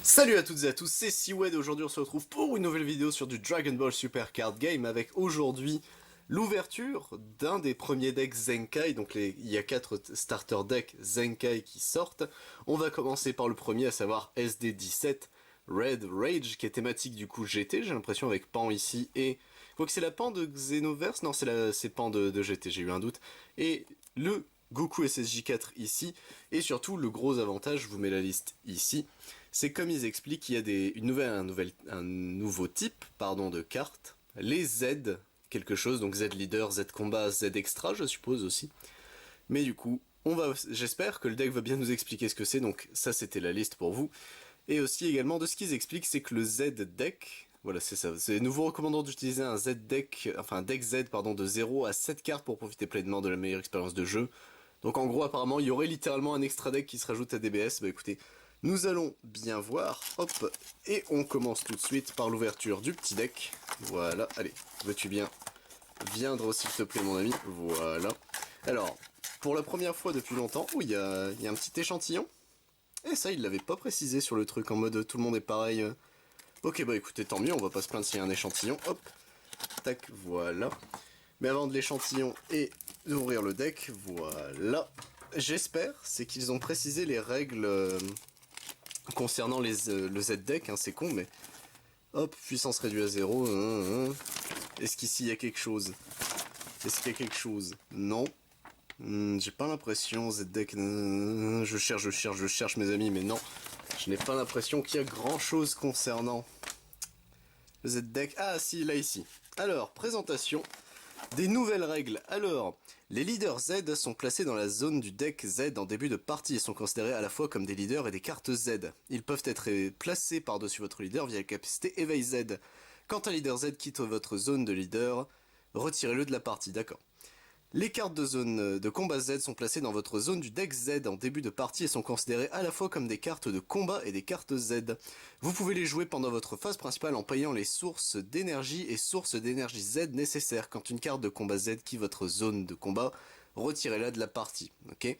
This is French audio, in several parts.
Salut à toutes et à tous, c'est Seawed. Aujourd'hui on se retrouve pour une nouvelle vidéo sur du Dragon Ball Super Card Game avec aujourd'hui l'ouverture d'un des premiers decks Zenkai. Donc il y a 4 starter decks Zenkai qui sortent. On va commencer par le premier, à savoir SD17 Red Rage, qui est thématique du coup GT, j'ai l'impression, avec Pan ici et... Quoique c'est la Pan de Xenoverse, non c'est Pan de GT, j'ai eu un doute. Et le Goku SSJ4 ici, et surtout le gros avantage, je vous mets la liste ici, c'est comme ils expliquent, il y a un nouveau type de cartes, les Z quelque chose, donc Z Leader, Z Combat, Z Extra je suppose aussi. Mais du coup, j'espère que le deck va bien nous expliquer ce que c'est, donc ça c'était la liste pour vous. Et aussi également de ce qu'ils expliquent, c'est que le Z deck, voilà c'est ça, nous vous recommandons d'utiliser un Z deck, enfin un deck Z pardon, de 0 à 7 cartes pour profiter pleinement de la meilleure expérience de jeu. Donc en gros apparemment il y aurait littéralement un extra deck qui se rajoute à DBS, bah écoutez, nous allons bien voir, hop, et on commence tout de suite par l'ouverture du petit deck. Voilà, allez, veux-tu bien viendre s'il te plaît mon ami, voilà. Alors, pour la première fois depuis longtemps, il y a un petit échantillon. Et ça, il l'avait pas précisé sur le truc, en mode tout le monde est pareil. Ok, bah écoutez, tant mieux, on va pas se plaindre s'il y a un échantillon, hop, tac, voilà. Mais avant de l'échantillon et d'ouvrir le deck, voilà. J'espère, c'est qu'ils ont précisé les règles concernant le Z-Deck, hein, c'est con, mais... Hop, puissance réduite à 0. Est-ce qu'ici il y a quelque chose? Est-ce qu'il y a quelque chose? Non. J'ai pas l'impression, Z-Deck... je cherche mes amis, mais non. Je n'ai pas l'impression qu'il y a grand-chose concernant le Z-Deck. Ah si, là ici. Alors, présentation des nouvelles règles. Alors, les leaders Z sont placés dans la zone du deck Z en début de partie et sont considérés à la fois comme des leaders et des cartes Z. Ils peuvent être placés par-dessus votre leader via la capacité Éveil Z. Quand un leader Z quitte votre zone de leader, retirez-le de la partie, d'accord. Les cartes de zone de combat Z sont placées dans votre zone du deck Z en début de partie et sont considérées à la fois comme des cartes de combat et des cartes Z. Vous pouvez les jouer pendant votre phase principale en payant les sources d'énergie et sources d'énergie Z nécessaires. Quand une carte de combat Z quitte votre zone de combat, retirez-la de la partie. Ok.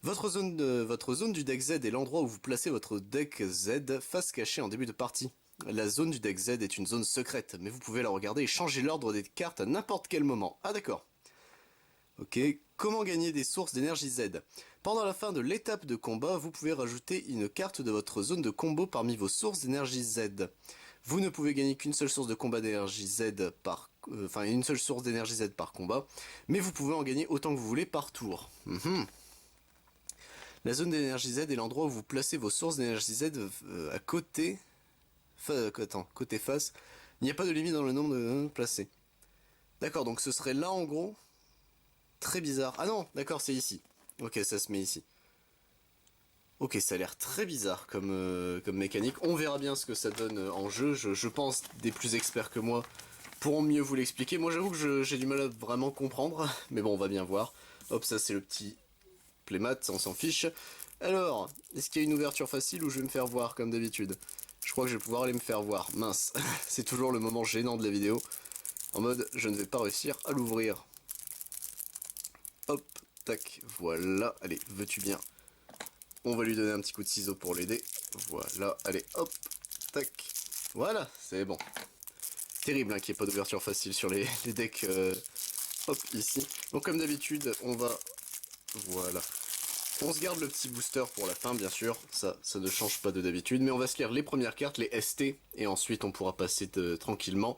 Votre zone du deck Z est l'endroit où vous placez votre deck Z face cachée en début de partie. La zone du deck Z est une zone secrète, mais vous pouvez la regarder et changer l'ordre des cartes à n'importe quel moment. Ah d'accord. Ok, comment gagner des sources d'énergie Z? Pendant la fin de l'étape de combat, vous pouvez rajouter une carte de votre zone de combo parmi vos sources d'énergie Z. Vous ne pouvez gagner qu'une seule source de combat d'énergie Z par... une seule source d'énergie Z par combat, mais vous pouvez en gagner autant que vous voulez par tour. La zone d'énergie Z est l'endroit où vous placez vos sources d'énergie Z à côté... côté face. Il n'y a pas de limite dans le nombre de placés. D'accord, donc ce serait là en gros... Très bizarre. Ah non, d'accord, c'est ici. Ok, ça se met ici. Ok, ça a l'air très bizarre comme mécanique. On verra bien ce que ça donne en jeu. Je pense des plus experts que moi pourront mieux vous l'expliquer. Moi, j'avoue que j'ai du mal à vraiment comprendre. Mais bon, on va bien voir. Hop, ça c'est le petit playmat, on s'en fiche. Alors, est-ce qu'il y a une ouverture facile ou je vais me faire voir comme d'habitude? Je crois que je vais pouvoir aller me faire voir. Mince, c'est toujours le moment gênant de la vidéo. En mode, je ne vais pas réussir à l'ouvrir. Hop, tac, voilà. Allez, veux-tu bien? On va lui donner un petit coup de ciseau pour l'aider. Voilà, allez, hop, tac. Voilà, c'est bon. Terrible hein, qu'il n'y ait pas d'ouverture facile sur les decks. Hop, ici. Donc comme d'habitude, on va... Voilà. On se garde le petit booster pour la fin, bien sûr. Ça ne change pas de d'habitude. Mais on va se lire les premières cartes, les ST. Et ensuite, on pourra passer tranquillement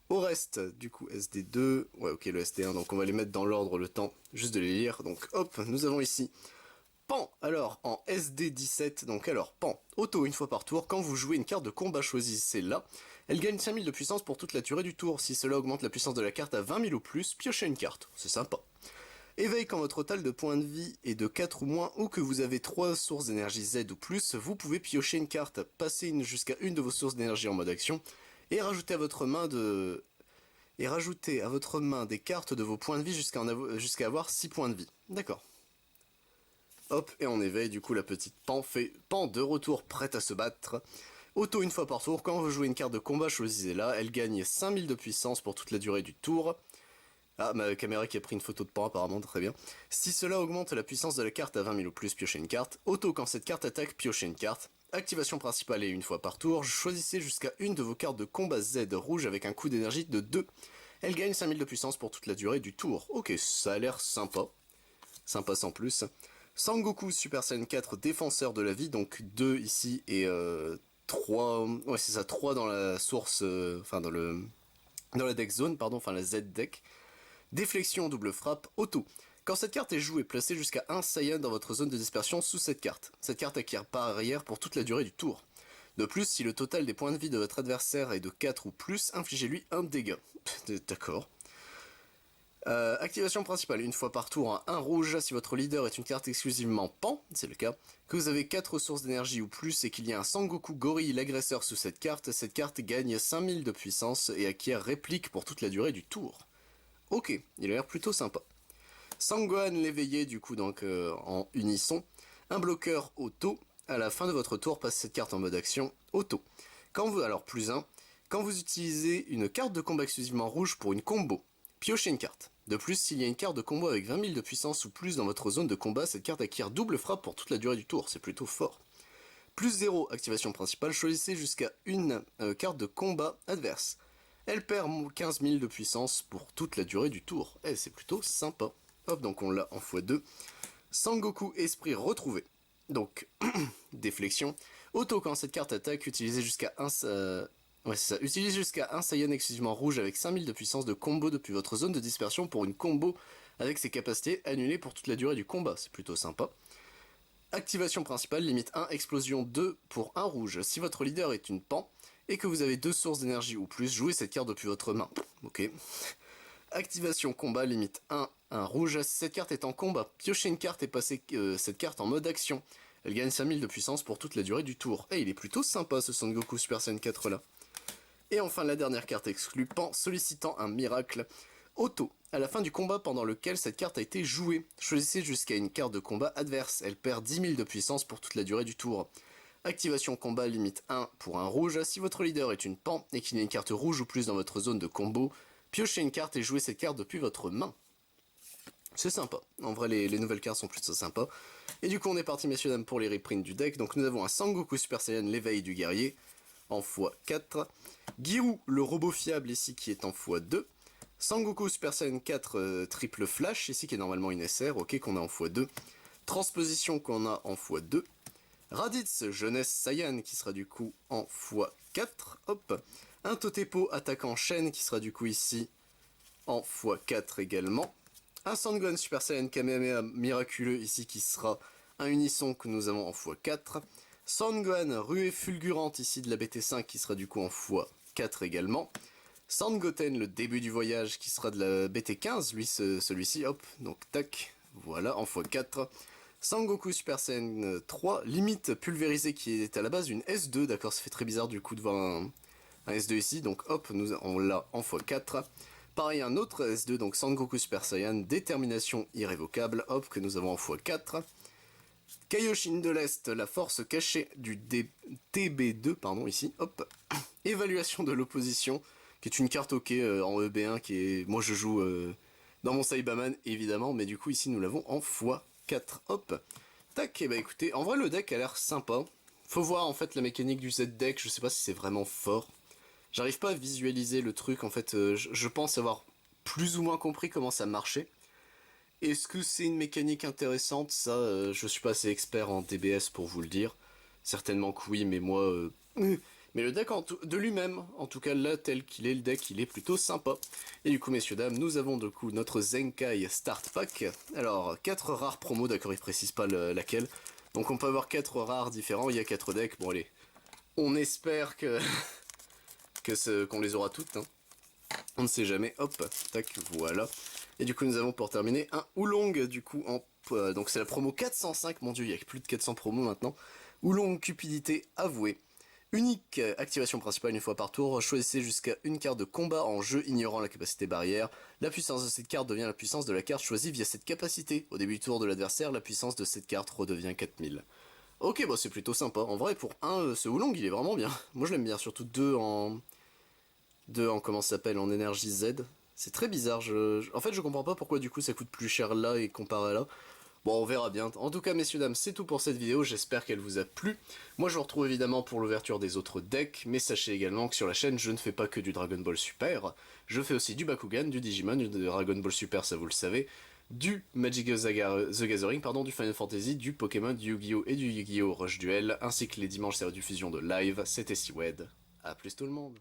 au reste. Du coup, SD2. Ouais, ok, le ST1. Donc on va les mettre dans l'ordre le temps juste de les lire. Donc hop, nous avons ici... Pan, alors en SD17, donc alors Pan, auto une fois par tour, quand vous jouez une carte de combat choisissez-la, elle gagne 5000 de puissance pour toute la durée du tour, si cela augmente la puissance de la carte à 20 000 ou plus, piochez une carte, c'est sympa. Éveille quand votre total de points de vie est de 4 ou moins, ou que vous avez 3 sources d'énergie Z ou plus, vous pouvez piocher une carte, passer jusqu'à une de vos sources d'énergie en mode action, et rajouter à votre main des cartes de vos points de vie jusqu'à avoir 6 points de vie. D'accord. Hop, et on éveille du coup la petite Pan, fait Pan de retour prête à se battre. Auto une fois par tour, quand vous jouez une carte de combat, choisissez-la, elle gagne 5000 de puissance pour toute la durée du tour. Ah, ma caméra qui a pris une photo de Pan apparemment, très bien. Si cela augmente la puissance de la carte à 20 000 ou plus, piochez une carte. Auto quand cette carte attaque, piochez une carte. Activation principale et une fois par tour, choisissez jusqu'à une de vos cartes de combat Z rouge avec un coût d'énergie de 2. Elle gagne 5000 de puissance pour toute la durée du tour. Ok, ça a l'air sympa. Sympa sans plus. Sangoku Super Saiyan 4, défenseur de la vie, donc 2 ici et 3... Ouais, c'est ça, 3 dans la source... Enfin, dans la deck zone, pardon, enfin la Z deck. Déflexion, double frappe, auto. Quand cette carte est jouée, placez jusqu'à 1 Saiyan dans votre zone de dispersion sous cette carte. Cette carte acquiert par arrière pour toute la durée du tour. De plus, si le total des points de vie de votre adversaire est de 4 ou plus, infligez-lui un dégât. D'accord. Activation principale, une fois par tour, un rouge, si votre leader est une carte exclusivement Pan, c'est le cas, que vous avez 4 sources d'énergie ou plus et qu'il y a un Sangoku Gorille l'agresseur sous cette carte gagne 5000 de puissance et acquiert réplique pour toute la durée du tour. Ok, il a l'air plutôt sympa. Sangohan l'éveillé, du coup, donc en unisson. Un bloqueur auto. À la fin de votre tour, passez cette carte en mode action auto. Alors plus 1. Quand vous utilisez une carte de combat exclusivement rouge pour une combo, piochez une carte. De plus, s'il y a une carte de combo avec 20 000 de puissance ou plus dans votre zone de combat, cette carte acquiert double frappe pour toute la durée du tour. C'est plutôt fort. Plus 0, activation principale, choisissez jusqu'à une carte de combat adverse. Elle perd 15 000 de puissance pour toute la durée du tour. Eh, c'est plutôt sympa. Hop, donc on l'a en x2. Sangoku Esprit retrouvé. Donc, déflexion. Auto, quand cette carte attaque, utilisez jusqu'à un... Ouais, c'est ça. Utilisez jusqu'à un Saiyan exclusivement rouge avec 5000 de puissance de combo depuis votre zone de dispersion pour une combo avec ses capacités annulées pour toute la durée du combat. C'est plutôt sympa. Activation principale, limite 1, explosion 2 pour un rouge. Si votre leader est une Pan et que vous avez 2 sources d'énergie ou plus, jouez cette carte depuis votre main. Ok. Activation combat, limite 1, un rouge. Si cette carte est en combat, piochez une carte et passez cette carte en mode action. Elle gagne 5000 de puissance pour toute la durée du tour. Et il est plutôt sympa ce Son Goku Super Saiyan 4 là. Et enfin la dernière carte exclue, Pan sollicitant un miracle. Auto. À la fin du combat pendant lequel cette carte a été jouée, choisissez jusqu'à une carte de combat adverse. Elle perd 10 000 de puissance pour toute la durée du tour. Activation combat limite 1 pour un rouge. Si votre leader est une Pan et qu'il y a une carte rouge ou plus dans votre zone de combo, piochez une carte et jouez cette carte depuis votre main. C'est sympa. En vrai, les nouvelles cartes sont plutôt sympas. Et du coup, on est parti, messieurs, dames, pour les reprints du deck. Donc, nous avons un Sangoku Super Saiyan, l'éveil du guerrier, en x4. Giru, le robot fiable, ici, qui est en x2. Sangoku Super Saiyan 4, triple flash, ici, qui est normalement une SR, ok, qu'on a en x2. Transposition qu'on a en x2. Raditz, jeunesse Saiyan, qui sera du coup en x4. Hop. Un Totepo attaquant chaîne, qui sera du coup ici en x4 également. Un Sangohan Super Saiyan Kamehameha miraculeux ici qui sera un unisson que nous avons en x4. Sangohan ruée fulgurante ici de la BT5 qui sera du coup en x4 également. Sangoten le début du voyage qui sera de la BT15, lui celui-ci, hop, donc tac, voilà en x4. Sangoku Super Saiyan 3, limite pulvérisé qui est à la base une S2, d'accord, ça fait très bizarre du coup de voir un S2 ici, donc hop, on l'a en x4. Pareil, un autre S2, donc Sangoku Super Saiyan, détermination irrévocable, hop, que nous avons en x4. Kaioshin de l'Est, la force cachée du TB2, pardon, ici, hop. Évaluation de l'opposition, qui est une carte ok en EB1, qui est... Moi je joue dans mon Saibaman, évidemment, mais du coup ici nous l'avons en x4, hop. Tac, et bah écoutez, en vrai le deck a l'air sympa. Faut voir en fait la mécanique du Z-deck, je sais pas si c'est vraiment fort. J'arrive pas à visualiser le truc, en fait, je pense avoir plus ou moins compris comment ça marchait. Est-ce que c'est une mécanique intéressante? Ça, je suis pas assez expert en DBS pour vous le dire. Certainement que oui, mais moi... Mais le deck de lui-même, en tout cas là, tel qu'il est, le deck, il est plutôt sympa. Et du coup, messieurs, dames, nous avons du coup notre Zenkai Start Pack. Alors, 4 rares promos, d'accord, il précise pas laquelle. Donc on peut avoir 4 rares différents, il y a 4 decks, bon allez. On espère que... qu'on les aura toutes, hein. On ne sait jamais, hop, tac, voilà. Et du coup nous avons pour terminer un Oolong, du coup, donc c'est la promo 405, mon dieu, il y a plus de 400 promos maintenant. Oolong, cupidité avouée. Unique activation principale une fois par tour, choisissez jusqu'à une carte de combat en jeu ignorant la capacité barrière. La puissance de cette carte devient la puissance de la carte choisie via cette capacité. Au début du tour de l'adversaire, la puissance de cette carte redevient 4000. Ok, bah c'est plutôt sympa. En vrai, pour ce Oolong, il est vraiment bien. Moi je l'aime bien, surtout 2 en comment ça s'appelle, en énergie Z. C'est très bizarre, en fait je comprends pas pourquoi du coup ça coûte plus cher là et comparé à là. Bon, on verra bien. En tout cas, messieurs, dames, c'est tout pour cette vidéo, j'espère qu'elle vous a plu. Moi, je vous retrouve évidemment pour l'ouverture des autres decks, mais sachez également que sur la chaîne, je ne fais pas que du Dragon Ball Super, je fais aussi du Bakugan, du Digimon, du Dragon Ball Super, ça vous le savez, du Magic the Gathering, pardon, du Final Fantasy, du Pokémon, du Yu-Gi-Oh! Et du Yu-Gi-Oh! Rush Duel, ainsi que les dimanches c'est rediffusion de live, c'était Siwed. A plus tout le monde.